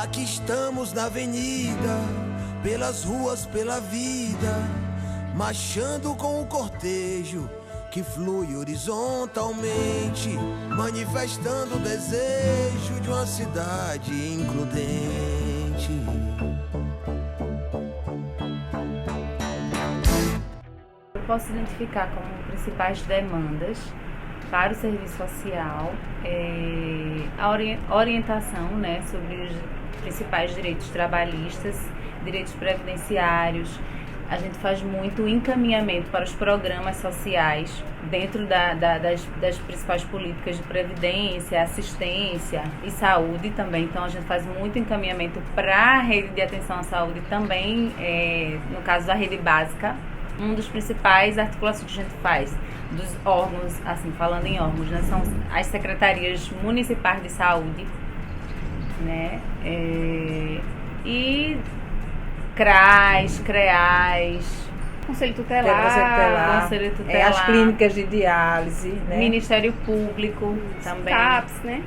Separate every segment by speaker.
Speaker 1: Aqui estamos na avenida, pelas ruas, pela vida, marchando com o cortejo que flui horizontalmente, manifestando o desejo de uma cidade includente.
Speaker 2: Eu posso identificar como principais demandas para o serviço social a orientação, né, sobre os principais direitos trabalhistas, direitos previdenciários. A gente faz muito encaminhamento para os programas sociais dentro das principais políticas de previdência, assistência e saúde também. Então, a gente faz muito encaminhamento para a rede de atenção à saúde também, no caso da rede básica. Uma das principais articulações que a gente faz dos órgãos, assim, falando em órgãos, né, são as secretarias municipais de saúde, né, e CRAS, CREAS,
Speaker 3: Conselho Tutelar,
Speaker 4: as clínicas de diálise, né?
Speaker 2: Ministério Público também.
Speaker 3: CAPS, né?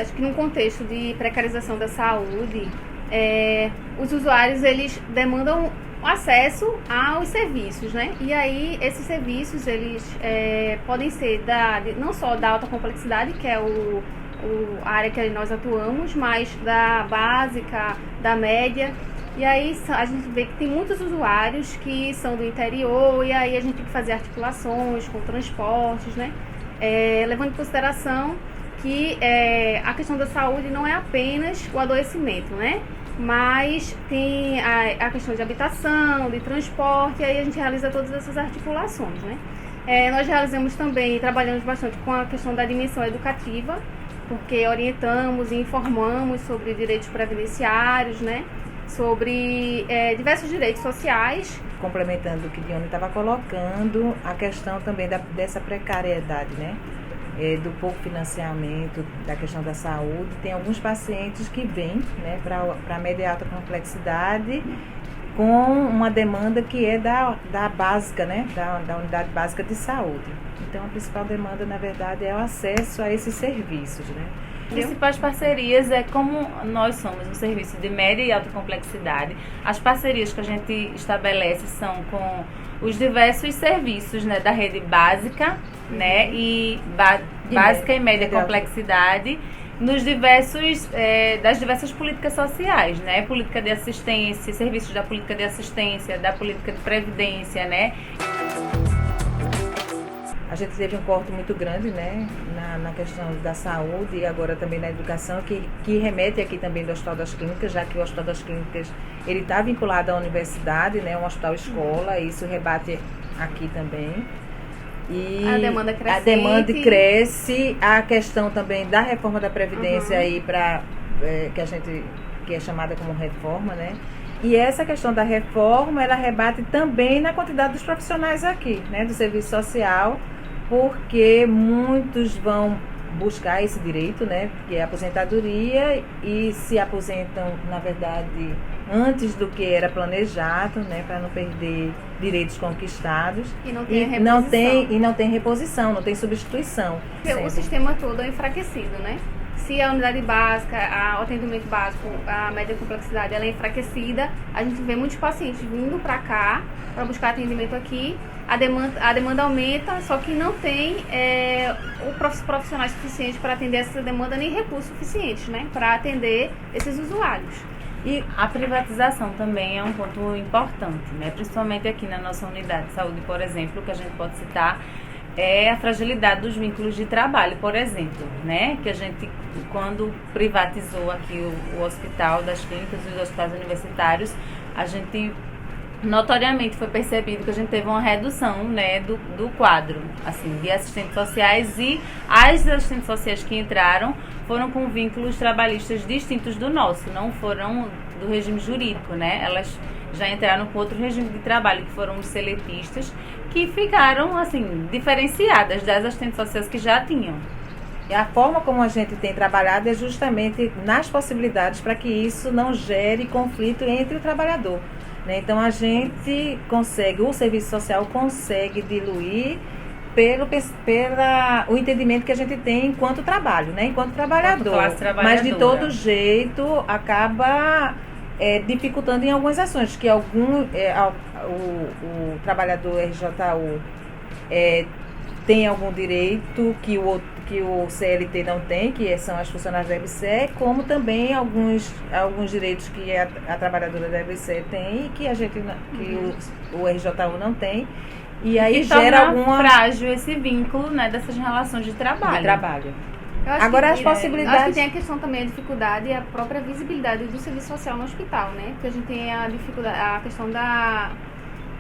Speaker 3: Acho que num contexto de precarização da saúde, os usuários, eles demandam acesso aos serviços, né? E aí, esses serviços, eles podem ser não só da alta complexidade, que é a área que nós atuamos, mas da básica, da média. E aí a gente vê que tem muitos usuários que são do interior, e aí a gente tem que fazer articulações com transportes, né? Levando em consideração que a questão da saúde não é apenas o adoecimento, né? Mas tem a questão de habitação, de transporte, e aí a gente realiza todas essas articulações, né? Nós realizamos também, trabalhamos bastante com a questão da dimensão educativa, porque orientamos e informamos sobre direitos previdenciários, né? Sobre diversos direitos sociais.
Speaker 4: Complementando o que Dione estava colocando, a questão também dessa precariedade, né? Do pouco financiamento, da questão da saúde. Tem alguns pacientes que vêm, né, para média e alta complexidade com uma demanda que é da básica, né, da unidade básica de saúde. Então, a principal demanda, na verdade, é o acesso a esses serviços, né?
Speaker 2: As principais parcerias como nós somos um serviço de média e alta complexidade. As parcerias que a gente estabelece são com os diversos serviços, né, da rede básica, né, e básica e média complexidade, nos diversos das diversas políticas sociais, né, política de assistência, serviços da política de assistência, da política de previdência, né.
Speaker 4: A gente teve um corte muito grande, né, na questão da saúde e agora também na educação, que remete aqui também do Hospital das Clínicas, já que o Hospital das Clínicas ele está vinculado à universidade, né, um hospital escola, e isso rebate aqui também. E
Speaker 3: a demanda cresce.
Speaker 4: A demanda cresce, a questão também da reforma da Previdência aí que é chamada como reforma, né? E essa questão da reforma, ela rebate também na quantidade dos profissionais aqui, né, do serviço social, porque muitos vão buscar esse direito, né, que é a aposentadoria, e se aposentam, na verdade, antes do que era planejado, né, para não perder direitos conquistados.
Speaker 3: E não tem reposição.
Speaker 4: Não tem reposição, não tem substituição.
Speaker 3: O sistema todo é enfraquecido, né? Se a unidade básica, o atendimento básico, a média complexidade, ela é enfraquecida, a gente vê muitos pacientes vindo para cá para buscar atendimento aqui. A demanda aumenta, só que não tem profissionais suficientes para atender essa demanda, nem recursos suficientes, né, para atender esses usuários.
Speaker 2: E a privatização também é um ponto importante, né, principalmente aqui na nossa unidade de saúde, por exemplo, que a gente pode citar é a fragilidade dos vínculos de trabalho, por exemplo, né, que a gente, quando privatizou aqui o Hospital das Clínicas e os hospitais universitários, a gente notoriamente foi percebido que a gente teve uma redução, né, do quadro, assim, de assistentes sociais, e as assistentes sociais que entraram foram com vínculos trabalhistas distintos do nosso, não foram do regime jurídico, né, elas já entraram com outro regime de trabalho, que foram os seletistas, que ficaram, assim, diferenciadas das assistentes sociais que já tinham.
Speaker 4: E a forma como a gente tem trabalhado é justamente nas possibilidades para que isso não gere conflito entre o trabalhador, né? Então a gente consegue, o serviço social consegue diluir o entendimento que a gente tem enquanto trabalho, né? Enquanto trabalhador. Mas de todo jeito acaba dificultando em algumas ações, que o trabalhador RJU tem algum direito que o CLT não tem, que são as funcionárias da EBSER, como também alguns direitos que a trabalhadora da EBSER tem e que o RJU não tem. E aí gera
Speaker 2: frágil esse vínculo, né, dessas relações de trabalho.
Speaker 3: Agora as possibilidades. Acho que tem a questão também, a dificuldade e a própria visibilidade do serviço social no hospital, né? Porque a gente tem a questão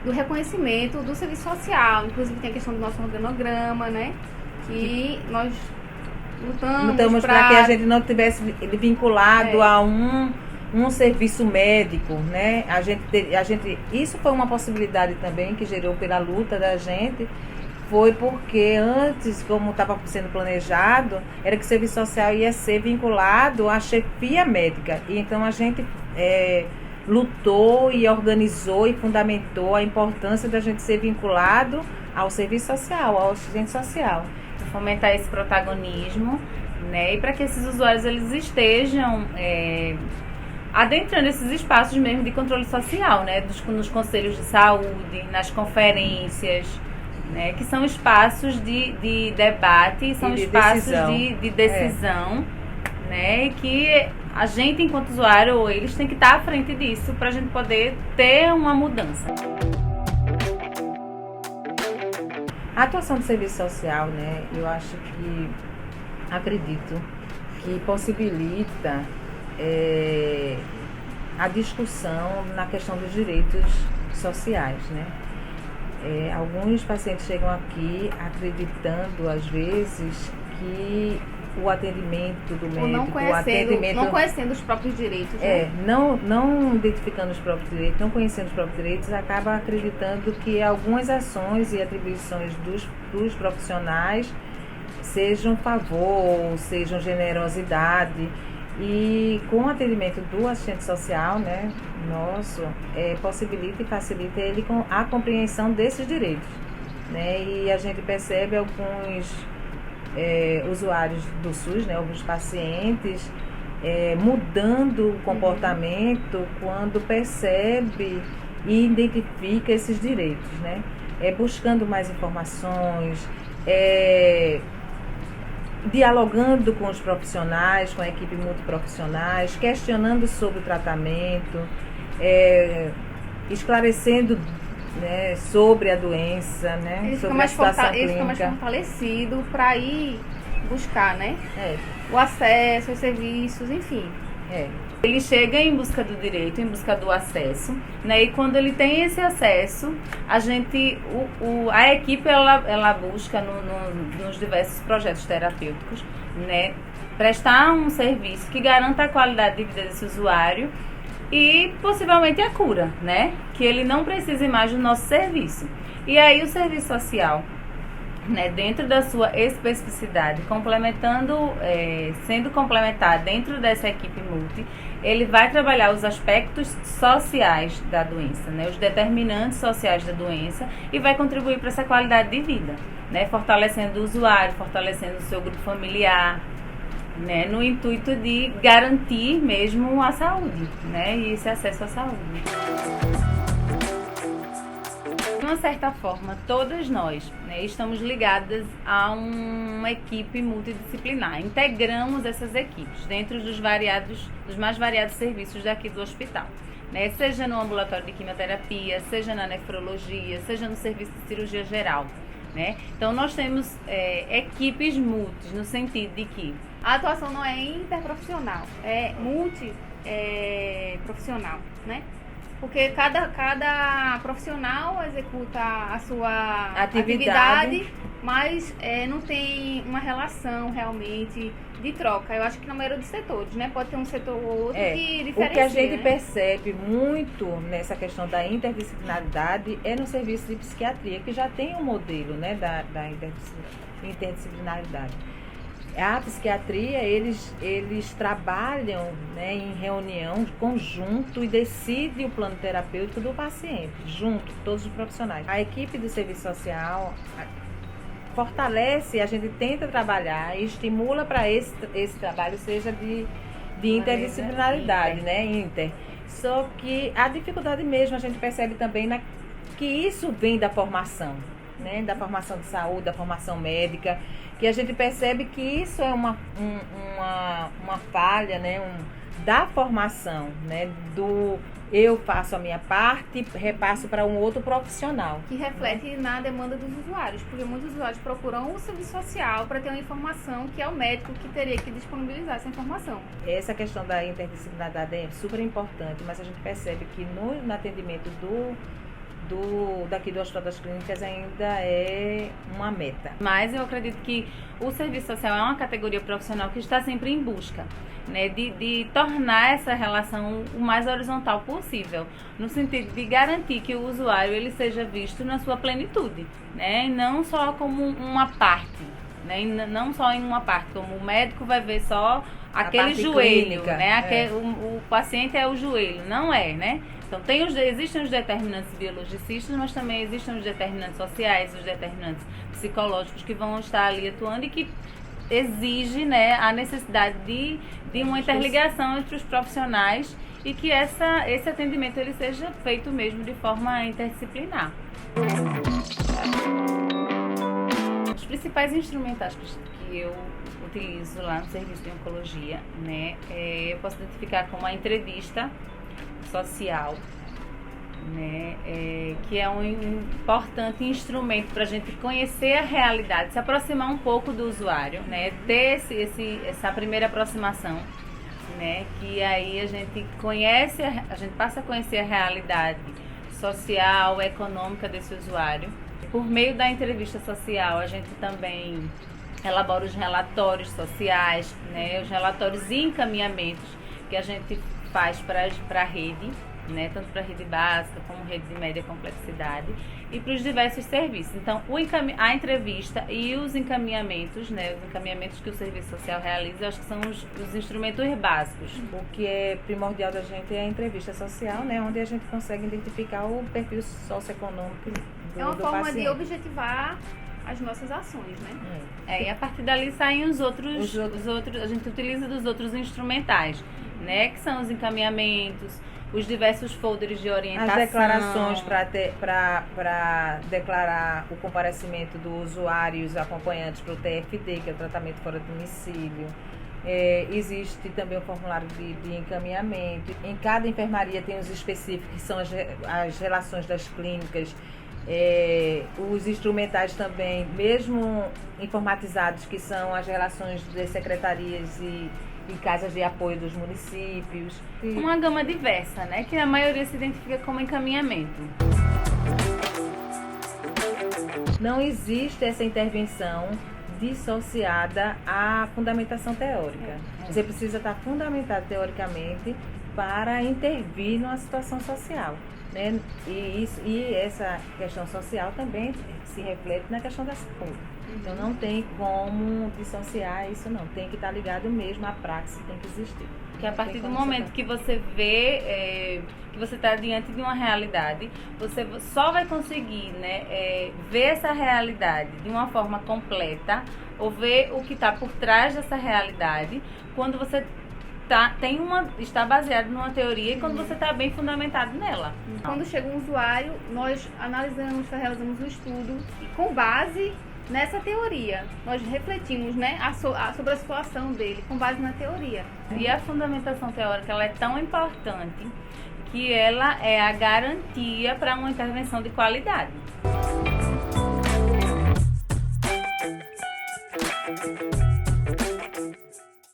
Speaker 3: do reconhecimento do serviço social, inclusive tem a questão do nosso organograma, né? Que nós lutamos
Speaker 4: para que a gente não tivesse vinculado a um serviço médico, né? Isso foi uma possibilidade também que gerou pela luta da gente, foi porque antes, como estava sendo planejado, era que o serviço social ia ser vinculado à chefia médica. E então a gente lutou e organizou e fundamentou a importância da gente ser vinculado ao serviço social, ao assistente social.
Speaker 2: Fomentar esse protagonismo, né? E para que esses usuários eles estejam adentrando esses espaços mesmo de controle social, né? Nos conselhos de saúde, nas conferências, né? Que são espaços de debate, são espaços de decisão, né? E que a gente, enquanto usuário, ou eles têm que estar à frente disso para a gente poder ter uma mudança.
Speaker 4: A atuação do serviço social, né? Eu acredito que possibilita a discussão na questão dos direitos sociais, né? Alguns pacientes chegam aqui acreditando, às vezes, que o atendimento do médico,
Speaker 3: não conhecendo os próprios direitos, né?
Speaker 4: Não identificando os próprios direitos, não conhecendo os próprios direitos, acaba acreditando que algumas ações e atribuições dos profissionais sejam favor, sejam generosidade. E com o atendimento do assistente social, né, nosso, possibilita e facilita ele a compreensão desses direitos, né? E a gente percebe alguns usuários do SUS, né, alguns pacientes mudando o comportamento quando percebe e identifica esses direitos, né? Buscando mais informações, dialogando com os profissionais, com a equipe multiprofissionais, questionando sobre o tratamento, esclarecendo, né, sobre a doença, né,
Speaker 3: ele
Speaker 4: sobre a situação clínica. Ele
Speaker 3: fica mais fortalecido para ir buscar, né, o acesso aos serviços, enfim.
Speaker 2: Ele chega em busca do direito, em busca do acesso, né? E quando ele tem esse acesso, a equipe ela busca nos diversos projetos terapêuticos, né, prestar um serviço que garanta a qualidade de vida desse usuário e possivelmente a cura, né? Que ele não precise mais do nosso serviço. E aí o serviço social, né, dentro da sua especificidade, sendo complementado dentro dessa equipe multi, ele vai trabalhar os aspectos sociais da doença, né, os determinantes sociais da doença, e vai contribuir para essa qualidade de vida, né, fortalecendo o usuário, fortalecendo o seu grupo familiar, né, no intuito de garantir mesmo a saúde, né, e esse acesso à saúde. De uma certa forma, todas nós, né, estamos ligadas a uma equipe multidisciplinar. Integramos essas equipes dentro dos mais variados serviços daqui do hospital, né, seja no ambulatório de quimioterapia, seja na nefrologia, seja no serviço de cirurgia geral, né? Então, nós temos equipes multis, no sentido de que
Speaker 3: a atuação não é interprofissional, é multiprofissional, né? Porque cada profissional executa a sua atividade, mas não tem uma relação realmente de troca. Eu acho que na maioria dos setores, né? Pode ter um setor ou outro que diferencia.
Speaker 4: O que a gente percebe muito nessa questão da interdisciplinaridade é no serviço de psiquiatria, que já tem um modelo, né, da interdisciplinaridade. A psiquiatria, eles trabalham, né, em reunião, conjunto, e decidem o plano terapêutico do paciente, junto, todos os profissionais. A equipe do serviço social fortalece, a gente tenta trabalhar e estimula para esse trabalho seja de interdisciplinaridade, né? Inter. Só que a dificuldade mesmo a gente percebe também que isso vem da formação, né? Da formação de saúde, da formação médica, que a gente percebe que isso é uma falha, né? Da formação, né? Eu faço a minha parte, repasso para um outro profissional.
Speaker 3: Que reflete na demanda dos usuários, porque muitos usuários procuram o serviço social para ter uma informação que é o médico que teria que disponibilizar essa informação.
Speaker 4: Essa questão da interdisciplinaridade é super importante, mas a gente percebe que no atendimento daqui do Hospital das Clínicas ainda é uma meta.
Speaker 2: Mas eu acredito que o serviço social é uma categoria profissional que está sempre em busca, né, de tornar essa relação o mais horizontal possível, no sentido de garantir que o usuário ele seja visto na sua plenitude, né, e não só como uma parte, né, e não só em uma parte, como o médico vai ver só aquele joelho, clínica, né, o paciente é o joelho, não é, né? Então, existem os determinantes biologicistas, mas também existem os determinantes sociais, os determinantes psicológicos que vão estar ali atuando e que exige, né, a necessidade de uma interligação entre os profissionais e que esse atendimento ele seja feito mesmo de forma interdisciplinar. Os principais instrumentais que eu utilizo lá no serviço de oncologia, né, eu posso identificar como a entrevista social, né, que é um importante instrumento para a gente conhecer a realidade, se aproximar um pouco do usuário, né, ter essa primeira aproximação, né, que aí a gente passa a conhecer a realidade social, econômica desse usuário. Por meio da entrevista social, a gente também elabora os relatórios sociais, né, os relatórios e encaminhamentos que a gente faz para a rede, né, tanto para a rede básica como rede de média complexidade e para os diversos serviços. Então, a entrevista e os encaminhamentos, né, os encaminhamentos que o serviço social realiza, eu acho que são os instrumentos básicos.
Speaker 4: O que é primordial da gente é a entrevista social, né, onde a gente consegue identificar o perfil socioeconômico do paciente.
Speaker 3: É uma forma de objetivar as nossas ações, né?
Speaker 2: E a partir dali saem os outros, a gente utiliza dos outros instrumentais, né, que são os encaminhamentos, os diversos folders de orientação.
Speaker 4: As declarações para declarar o comparecimento do usuário e os acompanhantes para o TFD, que é o tratamento fora do domicílio. Existe também o formulário de encaminhamento. Em cada enfermaria tem os específicos, que são as relações das clínicas. Os instrumentais também, mesmo informatizados, que são as relações das secretarias e casas de apoio dos municípios.
Speaker 2: Uma gama diversa, né, que a maioria se identifica como encaminhamento.
Speaker 4: Não existe essa intervenção dissociada à fundamentação teórica. Você precisa estar fundamentado teoricamente para intervir numa situação social, né? E essa questão social também se reflete na questão da saúde. Então não tem como dissociar isso, não. Tem que estar ligado mesmo, a praxis tem que existir.
Speaker 2: Que a partir do momento que você vê que você está diante de uma realidade, você só vai conseguir, né, ver essa realidade de uma forma completa ou ver o que está por trás dessa realidade quando você está baseado numa teoria e quando você está bem fundamentado nela.
Speaker 3: Quando chega um usuário, nós analisamos, realizamos um estudo e com base nessa teoria, nós refletimos, né, sobre a situação dele, com base na teoria.
Speaker 2: E a fundamentação teórica ela é tão importante que ela é a garantia para uma intervenção de qualidade.